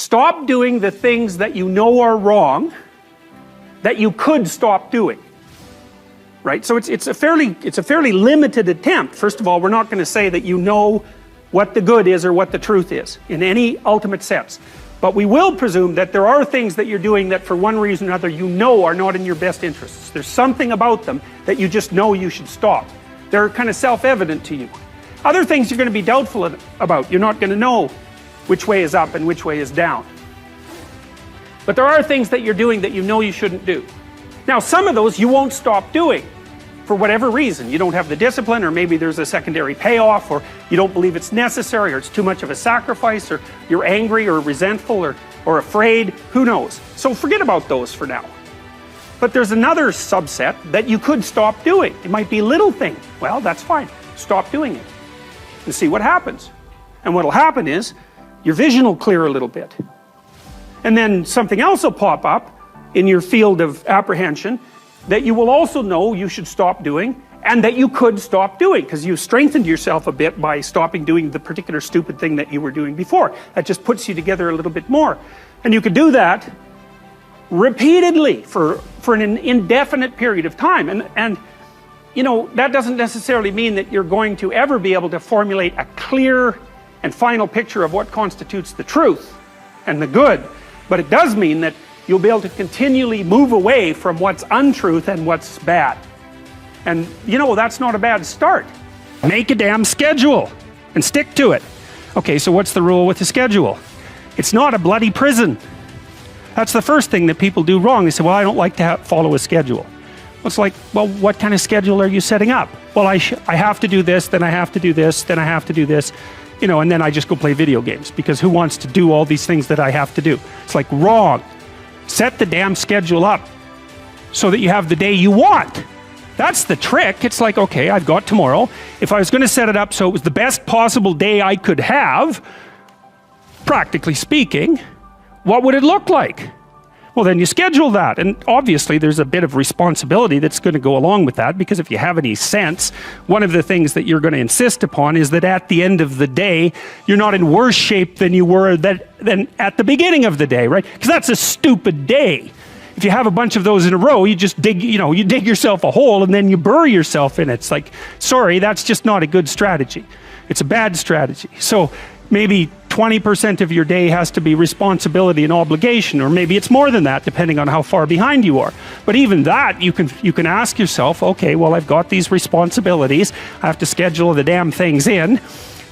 Stop doing the things that you know are wrong that you could stop doing. Right? So it's a fairly limited attempt. First of all, we're not going to say that you know what the good is or what the truth is in any ultimate sense. But we will presume that there are things that you're doing that for one reason or another you know are not in your best interests. There's something about them that you just know you should stop. They're kind of self-evident to you. Other things you're going to be doubtful about. You're not going to know which way is up and which way is down. But there are things that you're doing that you know you shouldn't do. Now, some of those you won't stop doing for whatever reason. You don't have the discipline, or maybe there's a secondary payoff, or you don't believe it's necessary, or it's too much of a sacrifice, or you're angry or resentful or afraid. Who knows? So forget about those for now. But there's another subset that you could stop doing. It might be a little thing. Well, that's fine. Stop doing it and see what happens. And what'll happen is your vision will clear a little bit. And then something else will pop up in your field of apprehension that you will also know you should stop doing, and that you could stop doing, because you strengthened yourself a bit by stopping doing the particular stupid thing that you were doing before. That just puts you together a little bit more. And you could do that repeatedly for an indefinite period of time. And you know, that doesn't necessarily mean that you're going to ever be able to formulate a clear and final picture of what constitutes the truth and the good. But it does mean that you'll be able to continually move away from what's untruth and what's bad. And you know, that's not a bad start. Make a damn schedule and stick to it. Okay, so what's the rule with the schedule? It's not a bloody prison. That's the first thing that people do wrong. They say, well, I don't like to follow a schedule. It's like, well, what kind of schedule are you setting up? Well, I have to do this, then I have to do this, then I have to do this, you know, and then I just go play video games, because who wants to do all these things that I have to do? It's like, wrong. Set the damn schedule up so that you have the day you want. That's the trick. It's like, okay, I've got tomorrow. If I was going to set it up so it was the best possible day I could have, practically speaking, what would it look like? Well, then you schedule that, and obviously there's a bit of responsibility that's going to go along with that, because if you have any sense, one of the things that you're going to insist upon is that at the end of the day, you're not in worse shape than you were than at the beginning of the day, right? Because that's a stupid day. If you have a bunch of those in a row, you just dig, you know, you dig yourself a hole and then you bury yourself in it. It's like, sorry, that's just not a good strategy. It's a bad strategy. So maybe 20% of your day has to be responsibility and obligation, or maybe it's more than that, depending on how far behind you are. But even that, you can ask yourself, okay, well, I've got these responsibilities. I have to schedule the damn things in.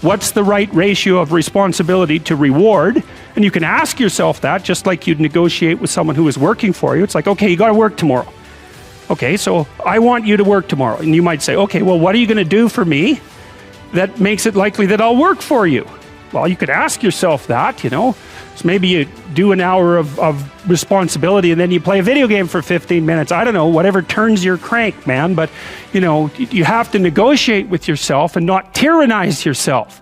What's the right ratio of responsibility to reward? And you can ask yourself that, just like you'd negotiate with someone who is working for you. It's like, okay, you got to work tomorrow. Okay, so I want you to work tomorrow. And you might say, okay, well, what are you going to do for me that makes it likely that I'll work for you? Well, you could ask yourself that, you know. So maybe you do an hour of responsibility and then you play a video game for 15 minutes. I don't know, whatever turns your crank, man. But, you know, you have to negotiate with yourself and not tyrannize yourself.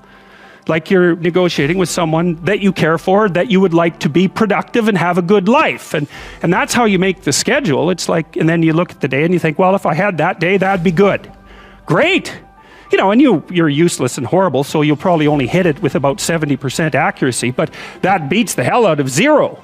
Like you're negotiating with someone that you care for, that you would like to be productive and have a good life. And that's how you make the schedule. It's like, and then you look at the day and you think, well, if I had that day, that'd be good. Great. You know, and you're useless and horrible, so you'll probably only hit it with about 70% accuracy, but that beats the hell out of 0,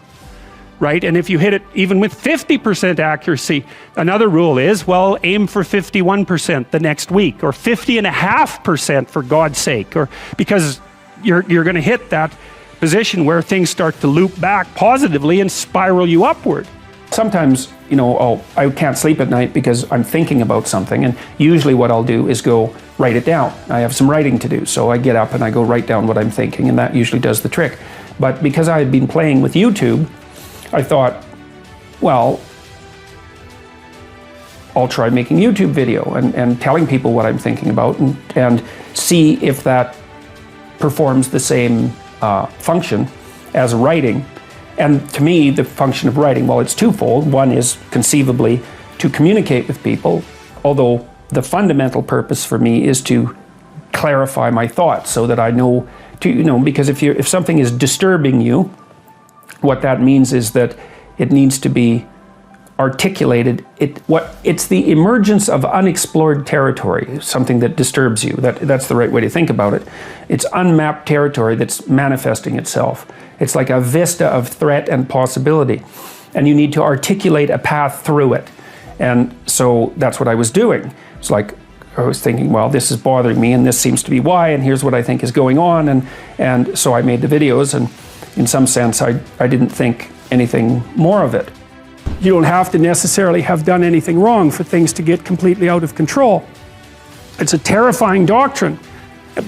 right? And if you hit it even with 50% accuracy, another rule is, well, aim for 51% the next week, or 50.5% for God's sake, or because you're going to hit that position where things start to loop back positively and spiral you upward. Sometimes, you know, I can't sleep at night because I'm thinking about something, and usually what I'll do is go write it down. I have some writing to do, so I get up and I go write down what I'm thinking, and that usually does the trick. But because I had been playing with YouTube, I thought, well, I'll try making a YouTube video and telling people what I'm thinking about, and see if that performs the same function as writing. And to me, the function of writing, well, it's twofold. One is conceivably to communicate with people, although the fundamental purpose for me is to clarify my thoughts so that I know to, you know, because if something is disturbing you, what that means is that it needs to be articulated, it's the emergence of unexplored territory, something that disturbs you. That's the right way to think about it. It's unmapped territory that's manifesting itself. It's like a vista of threat and possibility, and you need to articulate a path through it. And so that's what I was doing. It's like I was thinking, well, this is bothering me, and this seems to be why, and here's what I think is going on, and so I made the videos, and in some sense I didn't think anything more of it. You don't have to necessarily have done anything wrong for things to get completely out of control. It's a terrifying doctrine,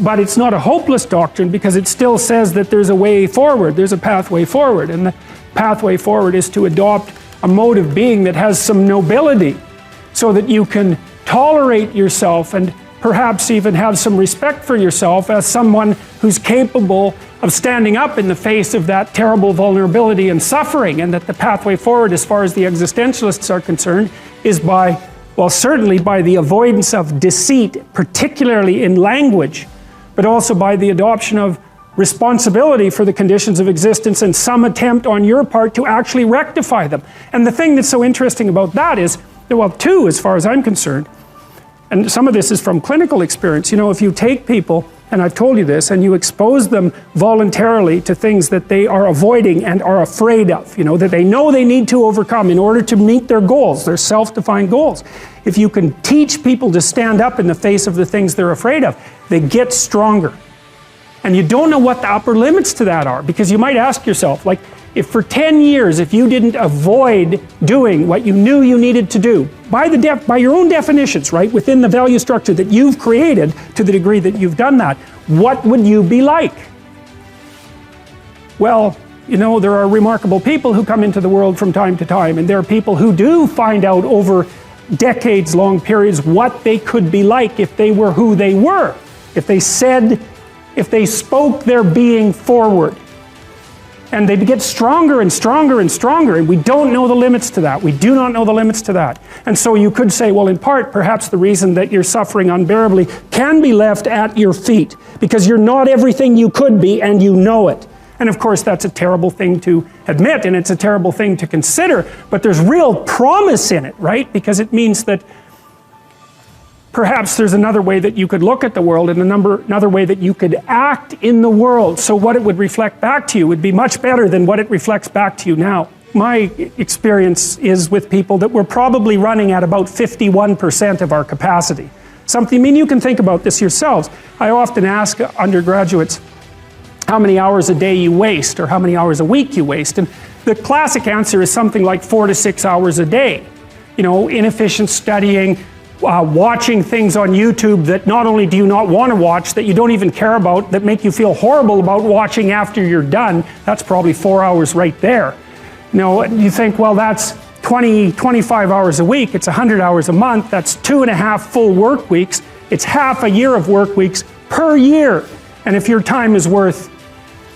but it's not a hopeless doctrine, because it still says that there's a way forward, there's a pathway forward, and the pathway forward is to adopt a mode of being that has some nobility, so that you can tolerate yourself and perhaps even have some respect for yourself as someone who's capable of standing up in the face of that terrible vulnerability and suffering, and that the pathway forward, as far as the existentialists are concerned, is by, well, certainly by the avoidance of deceit, particularly in language, but also by the adoption of responsibility for the conditions of existence and some attempt on your part to actually rectify them. And the thing that's so interesting about that is, well, two, as far as I'm concerned, and some of this is from clinical experience, you know, if you take people, and I've told you this, and you expose them voluntarily to things that they are avoiding and are afraid of, you know, that they know they need to overcome in order to meet their goals, their self-defined goals. If you can teach people to stand up in the face of the things they're afraid of, they get stronger. And you don't know what the upper limits to that are, because you might ask yourself, like, if for 10 years, if you didn't avoid doing what you knew you needed to do, by your own definitions, right, within the value structure that you've created, to the degree that you've done that, what would you be like? Well, you know, there are remarkable people who come into the world from time to time, and there are people who do find out over decades-long periods what they could be like if they were who they were, if they spoke their being forward. And they get stronger and stronger and stronger, and we don't know the limits to that. We do not know the limits to that. And so you could say, well, in part, perhaps the reason that you're suffering unbearably can be left at your feet, because you're not everything you could be, and you know it. And of course, that's a terrible thing to admit, and it's a terrible thing to consider, but there's real promise in it, right? Because it means that perhaps there's another way that you could look at the world, and another way that you could act in the world, so what it would reflect back to you would be much better than what it reflects back to you now. My experience is with people that we're probably running at about 51% of our capacity. I mean, you can think about this yourselves. I often ask undergraduates how many hours a day you waste, or how many hours a week you waste, and the classic answer is something like 4 to 6 hours a day. You know, inefficient studying, watching things on YouTube that not only do you not want to watch, that you don't even care about, that make you feel horrible about watching after you're done. That's probably 4 hours right there. You know, you think, well, that's 25 hours a week, it's 100 hours a month, that's 2.5 full work weeks, it's half a year of work weeks per year. And if your time is worth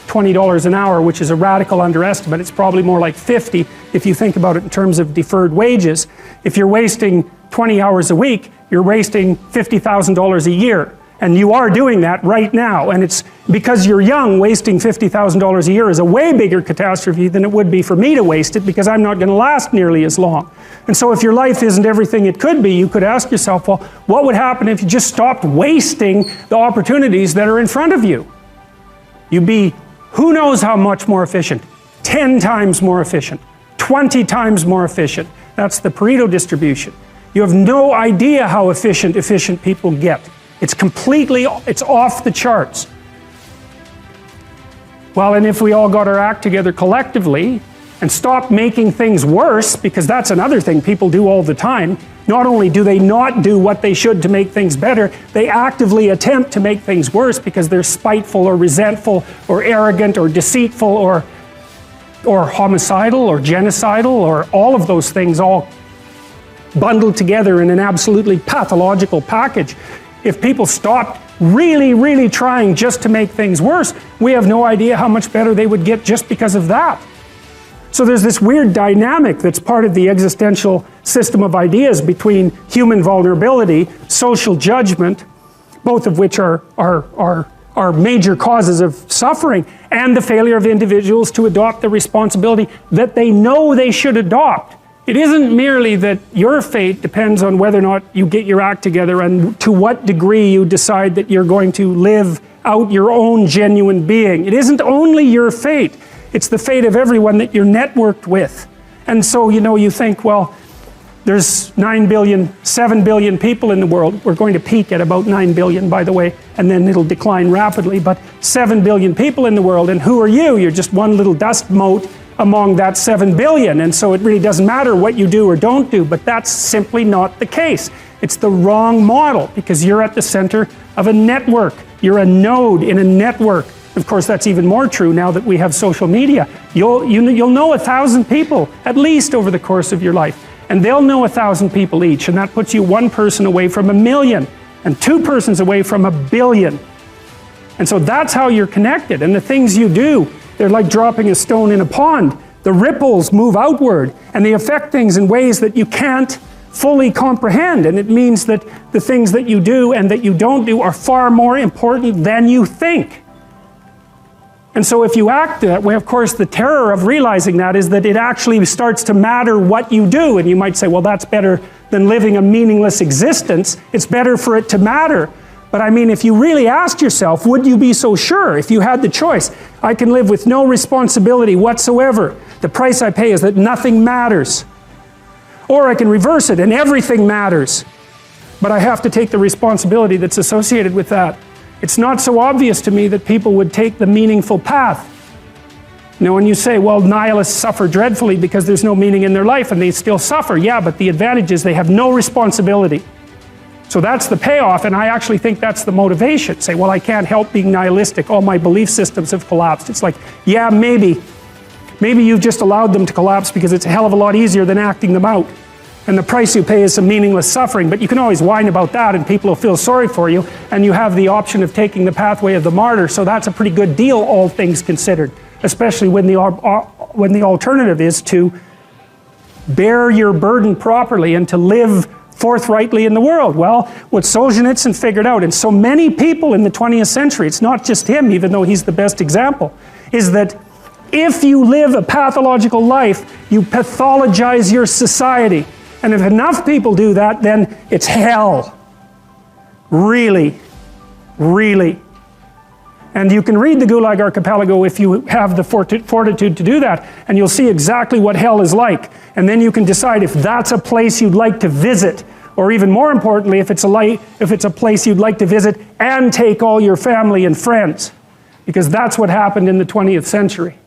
$20 an hour, which is a radical underestimate, it's probably more like 50 if you think about it in terms of deferred wages. If you're wasting 20 hours a week, you're wasting $50,000 a year. And you are doing that right now. And it's because you're young, wasting $50,000 a year is a way bigger catastrophe than it would be for me to waste it, because I'm not going to last nearly as long. And so if your life isn't everything it could be, you could ask yourself, well, what would happen if you just stopped wasting the opportunities that are in front of you? You'd be who knows how much more efficient, 10 times more efficient, 20 times more efficient. That's the Pareto distribution. You have no idea how efficient people get. It's off the charts. Well, and if we all got our act together collectively and stopped making things worse, because that's another thing people do all the time, not only do they not do what they should to make things better, they actively attempt to make things worse because they're spiteful or resentful or arrogant or deceitful or homicidal or genocidal, or all of those things all bundled together in an absolutely pathological package. If people stopped really, really trying just to make things worse, we have no idea how much better they would get just because of that. So there's this weird dynamic that's part of the existential system of ideas between human vulnerability, social judgment, both of which are major causes of suffering, and the failure of individuals to adopt the responsibility that they know they should adopt. It isn't merely that your fate depends on whether or not you get your act together and to what degree you decide that you're going to live out your own genuine being. It isn't only your fate, it's the fate of everyone that you're networked with. And so, you know, you think, well, there's 9 billion, 7 billion people in the world. We're going to peak at about 9 billion, by the way, and then it'll decline rapidly, but 7 billion people in the world, and who are you? You're just one little dust mote among that 7 billion, and so it really doesn't matter what you do or don't do, but that's simply not the case. It's the wrong model, because you're at the center of a network. You're a node in a network. Of course, that's even more true now that we have social media. You'll know 1,000 people, at least over the course of your life, and they'll know 1,000 people each, and that puts you one person away from 1 million, and 2 persons away from 1 billion. And so that's how you're connected, and the things you do, they're like dropping a stone in a pond. The ripples move outward, and they affect things in ways that you can't fully comprehend, and it means that the things that you do and that you don't do are far more important than you think. And so if you act that way, of course, the terror of realizing that is that it actually starts to matter what you do, and you might say, well, that's better than living a meaningless existence. It's better for it to matter. But I mean, if you really asked yourself, would you be so sure if you had the choice? I can live with no responsibility whatsoever. The price I pay is that nothing matters. Or I can reverse it and everything matters. But I have to take the responsibility that's associated with that. It's not so obvious to me that people would take the meaningful path. You know, when you say, well, nihilists suffer dreadfully because there's no meaning in their life, and they still suffer. Yeah, but the advantage is they have no responsibility. So that's the payoff, and I actually think that's the motivation. Say, well, I can't help being nihilistic. All my belief systems have collapsed. It's like, yeah, maybe. Maybe you've just allowed them to collapse because it's a hell of a lot easier than acting them out. And the price you pay is some meaningless suffering, but you can always whine about that and people will feel sorry for you, and you have the option of taking the pathway of the martyr, so that's a pretty good deal, all things considered, especially when the alternative is to bear your burden properly and to live forthrightly in the world. Well, what Solzhenitsyn figured out, and so many people in the 20th century, it's not just him, even though he's the best example, is that if you live a pathological life, you pathologize your society. And if enough people do that, then it's hell. Really, really. And you can read the Gulag Archipelago if you have the fortitude to do that, and you'll see exactly what hell is like. And then you can decide if that's a place you'd like to visit, or even more importantly, if it's a place you'd like to visit and take all your family and friends. Because that's what happened in the 20th century.